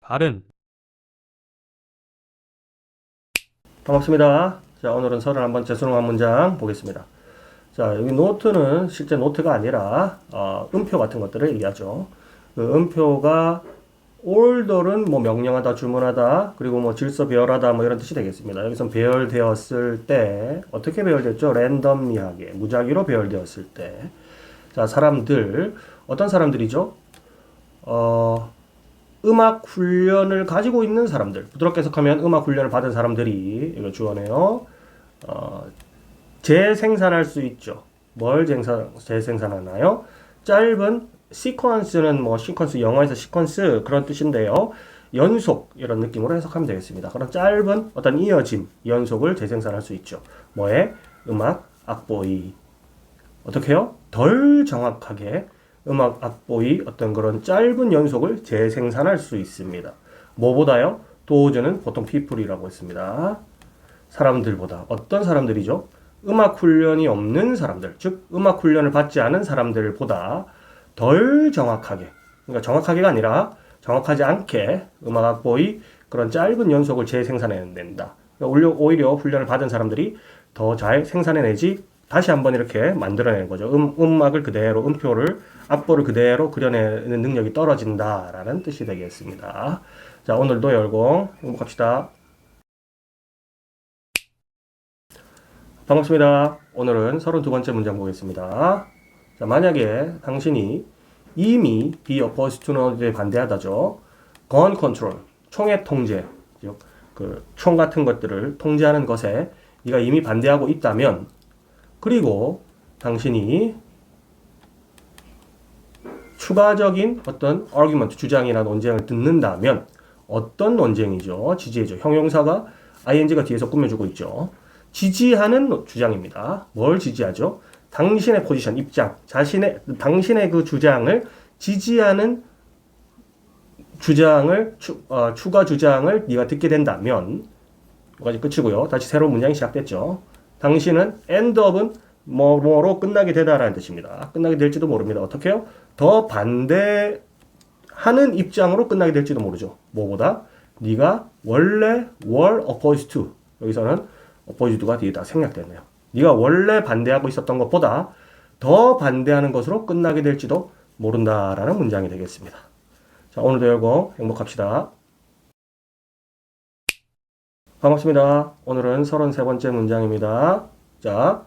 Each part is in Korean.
발음. 반갑습니다. 자, 오늘은 31번째 수능 한 문장 보겠습니다. 자, 여기 노트는 실제 노트가 아니라 음표 같은 것들을 얘기하죠. 그 음표가 order은 뭐 명령하다, 주문하다, 그리고 뭐 질서 배열하다 뭐 이런 뜻이 되겠습니다. 여기선 배열되었을 때 어떻게 배열됐죠? 랜덤리하게, 무작위로 배열되었을 때. 자, 사람들 어떤 사람들이죠? 어, 음악 훈련을 가지고 있는 사람들. 부드럽게 해석하면 음악 훈련을 받은 사람들이 이거 주어네요. 어, 재생산할 수 있죠. 뭘 재생산하나요? 짧은 시퀀스는 뭐 시퀀스 영어에서 시퀀스 그런 뜻인데요. 연속 이런 느낌으로 해석하면 되겠습니다. 그런 짧은 어떤 이어짐, 연속을 재생산할 수 있죠. 뭐에? 음악 악보의 어떻게요? 덜 정확하게 음악 악보의 어떤 그런 짧은 연속을 재생산할 수 있습니다. 뭐보다요? 도저는 보통 people이라고 했습니다. 사람들보다 어떤 사람들이죠? 음악 훈련이 없는 사람들, 즉 음악 훈련을 받지 않은 사람들보다 덜 정확하게, 그러니까 정확하게가 아니라 정확하지 않게 음악 악보의 그런 짧은 연속을 재생산해낸다. 그러니까 오히려 훈련을 받은 사람들이 더 잘 생산해내지 다시 한번 이렇게 만들어내는 거죠. 음악을 그대로, 음표를, 악보를 그대로 그려내는 능력이 떨어진다라는 뜻이 되겠습니다. 자, 오늘도 열공 행복합시다. 반갑습니다. 오늘은 32번째 문장 보겠습니다. 자, 만약에 당신이 이미 be opposed to knowledge에 반대하다죠. gun control, 총의 통제, 즉, 총 같은 것들을 통제하는 것에 네가 이미 반대하고 있다면, 그리고 당신이 추가적인 어떤 argument, 주장이나 논쟁을 듣는다면, 어떤 논쟁이죠? 지지해줘. 형용사가 ing가 뒤에서 꾸며주고 있죠. 지지하는 주장입니다. 뭘 지지하죠? 당신의 포지션, 입장, 당신의 그 주장을 지지하는 추가 주장을 네가 듣게 된다면, 여기까지 끝이고요. 다시 새로운 문장이 시작됐죠. 당신은 end up은 뭐로 끝나게 되다라는 뜻입니다. 끝나게 될지도 모릅니다. 어떻게요? 더 반대하는 입장으로 끝나게 될지도 모르죠. 뭐보다? 네가 원래 were opposed to, 여기서는 opposed가 뒤에다 생략됐네요. 네가 원래 반대하고 있었던 것보다 더 반대하는 것으로 끝나게 될지도 모른다라는 문장이 되겠습니다. 자, 오늘도 열공 행복합시다. 반갑습니다. 오늘은 33번째 문장입니다. 자,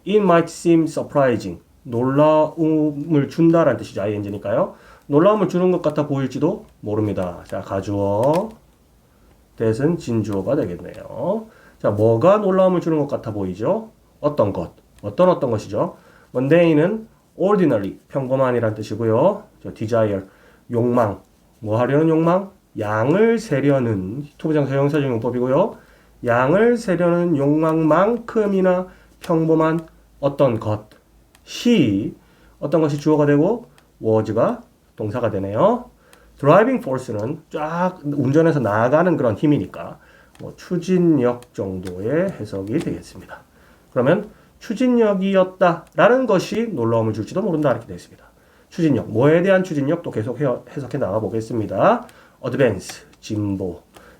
it might seem surprising. 놀라움을 준다라는 뜻이죠. ing니까요. 놀라움을 주는 것 같아 보일지도 모릅니다. 자, 가주어, that은 진주어가 되겠네요. 자, 뭐가 놀라움을 주는 것 같아 보이죠? 어떤 것, 어떤 것이죠? mundane은 ordinary, 평범한이란 뜻이고요. 저 desire, 욕망, 뭐 하려는 욕망? 양을 세려는 투부정사 형용사적용법이고요. 양을 세려는 욕망만큼이나 평범한 어떤 것이 어떤 것이 주어가 되고 was가 동사가 되네요. driving force는 쫙 운전해서 나아가는 그런 힘이니까 뭐 추진력 정도의 해석이 되겠습니다. 그러면 추진력이었다라는 것이 놀라움을 줄지도 모른다 이렇게 되어 있습니다. 추진력, 뭐에 대한 추진력 또 계속 해석해 나가 보겠습니다. advance,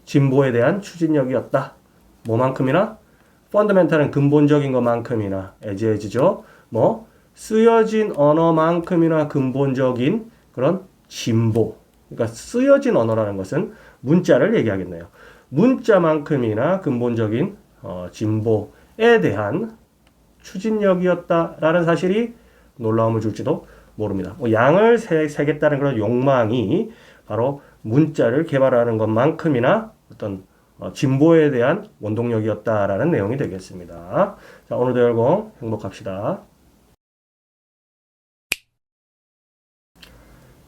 진보에 대한 추진력이었다. 뭐만큼이나? fundamental은 근본적인 것만큼이나, as죠. 뭐 쓰여진 언어만큼이나 근본적인 그런 진보. 그러니까 쓰여진 언어라는 것은 문자를 얘기하겠네요. 문자만큼이나 근본적인 진보에 대한 추진력이었다라는 사실이 놀라움을 줄지도 모릅니다. 양을 세겠다는 그런 욕망이 바로 문자를 개발하는 것만큼이나 어떤 진보에 대한 원동력이었다라는 내용이 되겠습니다. 자, 오늘도 열공 행복합시다.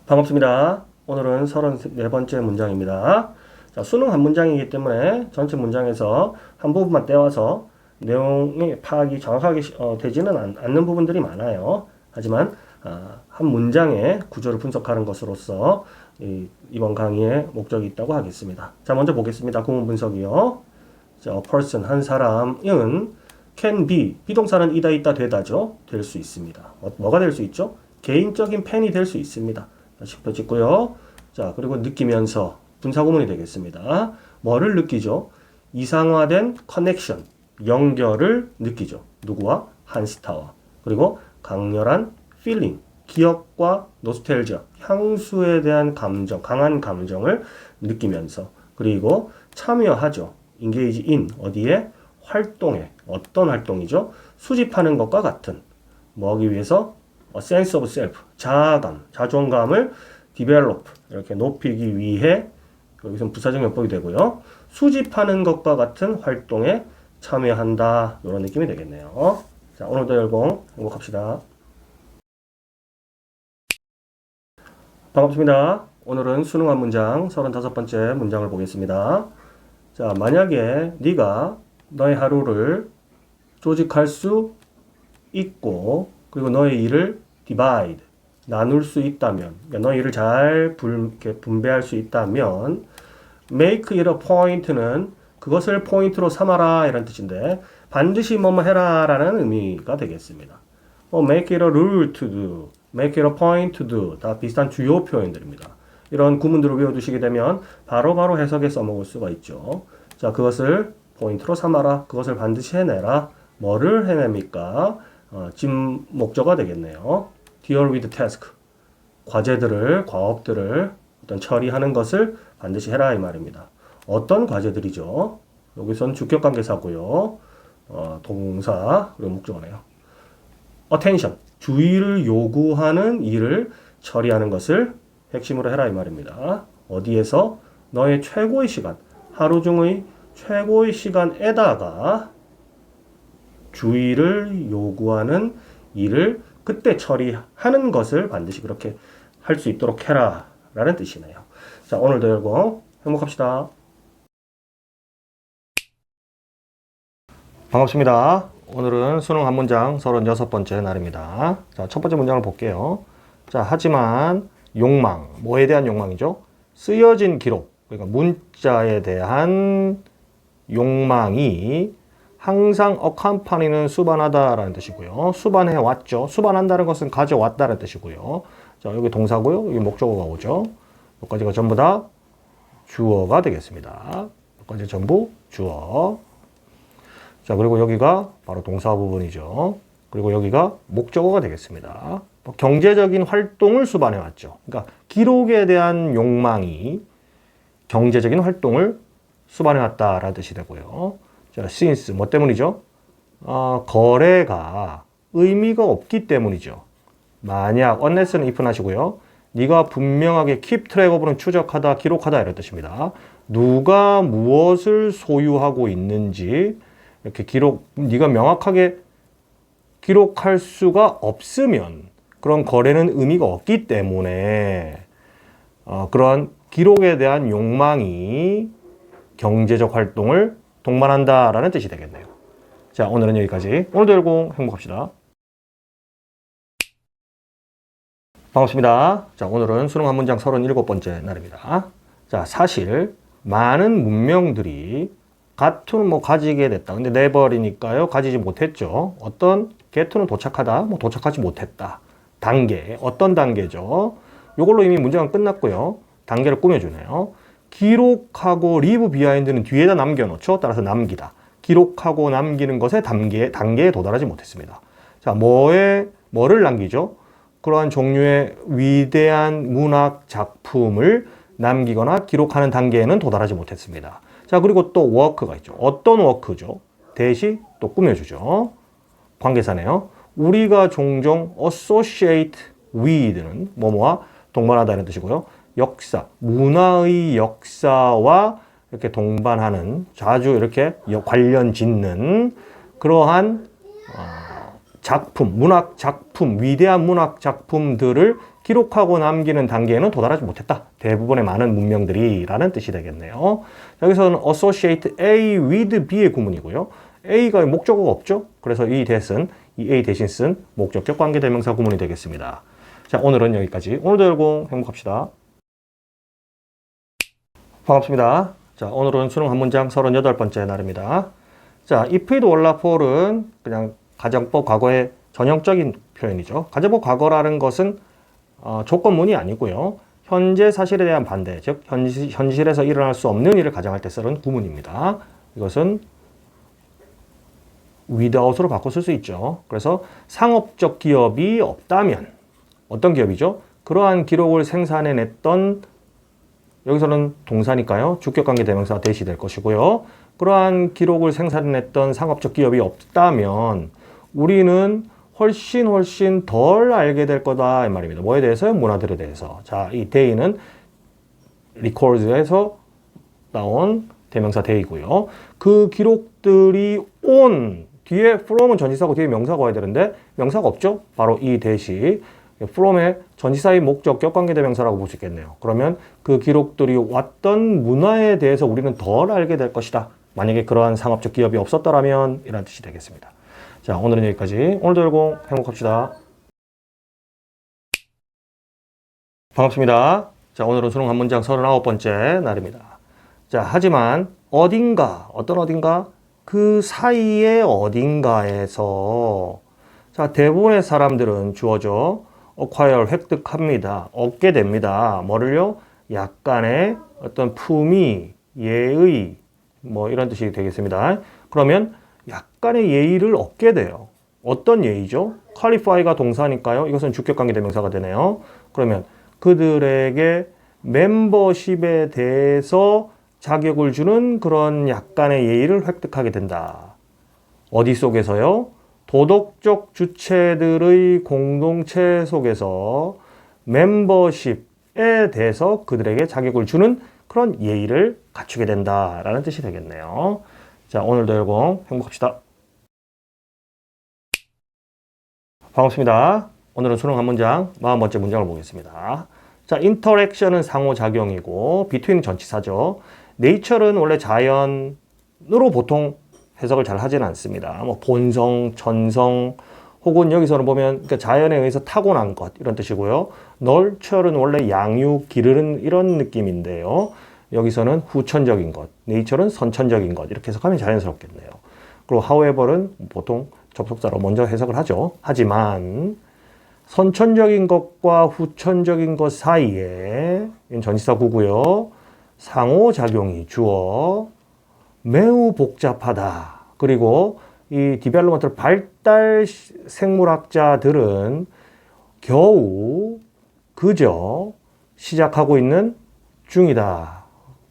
반갑습니다. 오늘은 34번째 문장입니다. 자, 수능 한 문장이기 때문에 전체 문장에서 한 부분만 떼와서 내용의 파악이 정확하게 되지는 않는 부분들이 많아요. 하지만 한 문장의 구조를 분석하는 것으로서 이번 강의의 목적이 있다고 하겠습니다. 자, 먼저 보겠습니다. 구문 분석이요. 자, a person, 한 사람은 can be, 비동사는 이다 있다 되다죠. 될 수 있습니다. 뭐가 될 수 있죠? 개인적인 팬이 될 수 있습니다. 짚어짓고요. 자, 그리고 느끼면서 분사구문이 되겠습니다. 뭐를 느끼죠? 이상화된 커넥션, 연결을 느끼죠. 누구와? 한스타와. 그리고 강렬한 feeling, 기억과 노스텔지아, 향수에 대한 감정, 강한 감정을 느끼면서 그리고 참여하죠. engage in, 어디에? 활동에. 어떤 활동이죠? 수집하는 것과 같은. 뭐 하기 위해서? sense of self, 자아감, 자존감을 develop, 이렇게 높이기 위해 여기서는 부사적 용법이 되고요. 수집하는 것과 같은 활동에 참여한다. 이런 느낌이 되겠네요. 자, 오늘도 열공 행복합시다. 반갑습니다. 오늘은 수능 한 문장 35번째 문장을 보겠습니다. 자, 만약에 네가 너의 하루를 조직할 수 있고 그리고 너의 일을 divide, 나눌 수 있다면, 그러니까 너의 일을 잘 이렇게 분배할 수 있다면 make it a point는 그것을 포인트로 삼아라 이런 뜻인데 반드시 뭐뭐 해라 라는 의미가 되겠습니다. make it a rule to do, make it a point to do 다 비슷한 주요 표현들입니다. 이런 구문들을 외워두시게 되면 바로바로 해석에 써먹을 수가 있죠. 자, 그것을 포인트로 삼아라, 그것을 반드시 해내라. 뭐를 해냅니까? 지금 목적어가 되겠네요. deal with task, 과제들을, 과업들을 어떤 처리하는 것을 반드시 해라 이 말입니다. 어떤 과제들이죠? 여기선 주격관계사고요. 동사 그리고 목적어네요. attention, 주의를 요구하는 일을 처리하는 것을 핵심으로 해라 이 말입니다. 어디에서? 너의 최고의 시간, 하루 중의 최고의 시간에다가 주의를 요구하는 일을 그때 처리하는 것을 반드시 그렇게 할 수 있도록 해라 라는 뜻이네요. 자, 오늘도 열공 행복합시다. 반갑습니다. 오늘은 수능 한 문장 36번째 날입니다. 자, 첫 번째 문장을 볼게요. 자, 하지만 욕망, 뭐에 대한 욕망이죠? 쓰여진 기록, 그러니까 문자에 대한 욕망이 항상 accompany는 수반하다라는 뜻이고요. 수반해 왔죠. 수반한다는 것은 가져왔다는 뜻이고요. 자, 여기 동사고요. 여기 목적어가 오죠. 여기까지가 전부 다 주어가 되겠습니다. 여기까지 전부 주어. 자, 그리고 여기가 바로 동사 부분이죠. 그리고 여기가 목적어가 되겠습니다. 경제적인 활동을 수반해 왔죠. 그러니까 기록에 대한 욕망이 경제적인 활동을 수반해 왔다라는 뜻이 되고요. 자, since 뭐 때문이죠? 거래가 의미가 없기 때문이죠. 만약 unless는 if는 하시고요. 네가 분명하게 keep track of는 추적하다, 기록하다 이런 뜻입니다. 누가 무엇을 소유하고 있는지 이렇게 네가 명확하게 기록할 수가 없으면 그런 거래는 의미가 없기 때문에 그런 기록에 대한 욕망이 경제적 활동을 동반한다라는 뜻이 되겠네요. 자, 오늘은 여기까지. 오늘도 열공 행복합시다. 반갑습니다. 자, 오늘은 수능 한 문장 37번째 날입니다. 자, 사실 많은 문명들이 got 뭐 가지게 됐다. 근데 never이니까요. 가지지 못했죠. 어떤 get는 도착하다, 뭐 도착하지 못했다. 단계, 어떤 단계죠? 이걸로 이미 문장은 끝났고요. 단계를 꾸며주네요. 기록하고 leave behind는 뒤에다 남겨놓죠. 따라서 남기다. 기록하고 남기는 것에 단계에 도달하지 못했습니다. 자, 뭐를 남기죠? 그러한 종류의 위대한 문학 작품을 남기거나 기록하는 단계에는 도달하지 못했습니다. 자, 그리고 또 워크가 있죠. 어떤 워크죠? 대시 또 꾸며주죠. 관계사네요. 우리가 종종 associate with는 뭐뭐와 동반하다는 뜻이고요. 역사, 문화의 역사와 이렇게 동반하는, 자주 이렇게 관련 짓는 그러한 작품, 문학 작품, 위대한 문학 작품들을 기록하고 남기는 단계에는 도달하지 못했다. 대부분의 많은 문명들이 라는 뜻이 되겠네요. 여기서는 associate A with B의 구문이고요. A가 목적어가 없죠. 그래서 이 A 대신 쓴 목적격 관계대명사 구문이 되겠습니다. 자, 오늘은 여기까지. 오늘도 열공 행복합시다. 반갑습니다. 자, 오늘은 수능 한 문장 38번째 날입니다. 자, if it were for은 그냥 가정법 과거의 전형적인 표현이죠. 가정법 과거라는 것은 조건문이 아니고요. 현재 사실에 대한 반대, 즉 현실에서 일어날 수 없는 일을 가정할 때 쓰는 구문입니다. 이것은 without으로 바꿔 쓸 수 있죠. 그래서 상업적 기업이 없다면 어떤 기업이죠? 그러한 기록을 생산해냈던, 여기서는 동사니까요. 주격관계 대명사가 대시될 것이고요. 그러한 기록을 생산해냈던 상업적 기업이 없다면 우리는 훨씬 덜 알게 될 거다 이 말입니다. 뭐에 대해서요? 문화들에 대해서. 자, 이 day는 records에서 나온 대명사 day고요. 그 기록들이 on 뒤에 from은 전치사고 뒤에 명사가 와야 되는데 명사가 없죠? 바로 이 대시 from의 전치사의 목적 격관계 대명사라고 볼 수 있겠네요. 그러면 그 기록들이 왔던 문화에 대해서 우리는 덜 알게 될 것이다. 만약에 그러한 상업적 기업이 없었더라면 이런 뜻이 되겠습니다. 자, 오늘은 여기까지. 오늘도 열공 행복합시다. 반갑습니다. 자, 오늘은 수능 한 문장 39번째 날입니다. 자, 하지만 어딘가, 어떤 어딘가? 그 사이의 어딘가에서, 자, 대부분의 사람들은 주어져 acquire, 획득합니다. 얻게 됩니다. 뭐를요? 약간의 어떤 품위, 예의, 뭐 이런 뜻이 되겠습니다. 그러면 약간의 예의를 얻게 돼요. 어떤 예의죠? qualify가 동사니까요. 이것은 주격관계 대명사가 되네요. 그러면 그들에게 멤버십에 대해서 자격을 주는 그런 약간의 예의를 획득하게 된다. 어디 속에서요? 도덕적 주체들의 공동체 속에서 멤버십에 대해서 그들에게 자격을 주는 그런 예의를 갖추게 된다라는 뜻이 되겠네요. 자, 오늘도 열공 행복합시다. 반갑습니다. 오늘은 수능 한 문장 40번째 문장을 보겠습니다. 자, interaction은 상호작용이고 between은 전치사죠. nature는 원래 자연으로 보통 해석을 잘 하지는 않습니다. 뭐 본성, 천성, 혹은 여기서는 보면 그러니까 자연에 의해서 타고난 것 이런 뜻이고요. nurture는 원래 양육, 기르는 이런 느낌인데요. 여기서는 후천적인 것, nature는 선천적인 것 이렇게 해석하면 자연스럽겠네요. 그리고 however는 보통 접속사로 먼저 해석을 하죠. 하지만 선천적인 것과 후천적인 것 사이에 전치사 구고요. 상호작용이 주어 매우 복잡하다. 그리고 이 디벨롭먼트 발달 생물학자들은 겨우 그저 시작하고 있는 중이다.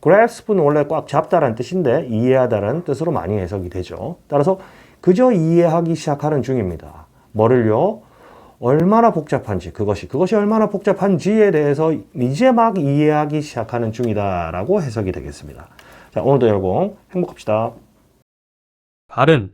grasp는 원래 꽉 잡다라는 뜻인데 이해하다라는 뜻으로 많이 해석이 되죠. 따라서 그저 이해하기 시작하는 중입니다. 뭐를요? 얼마나 복잡한지, 그것이 얼마나 복잡한지에 대해서 이제 막 이해하기 시작하는 중이다라고 해석이 되겠습니다. 자, 오늘도 열공 행복합시다. 발음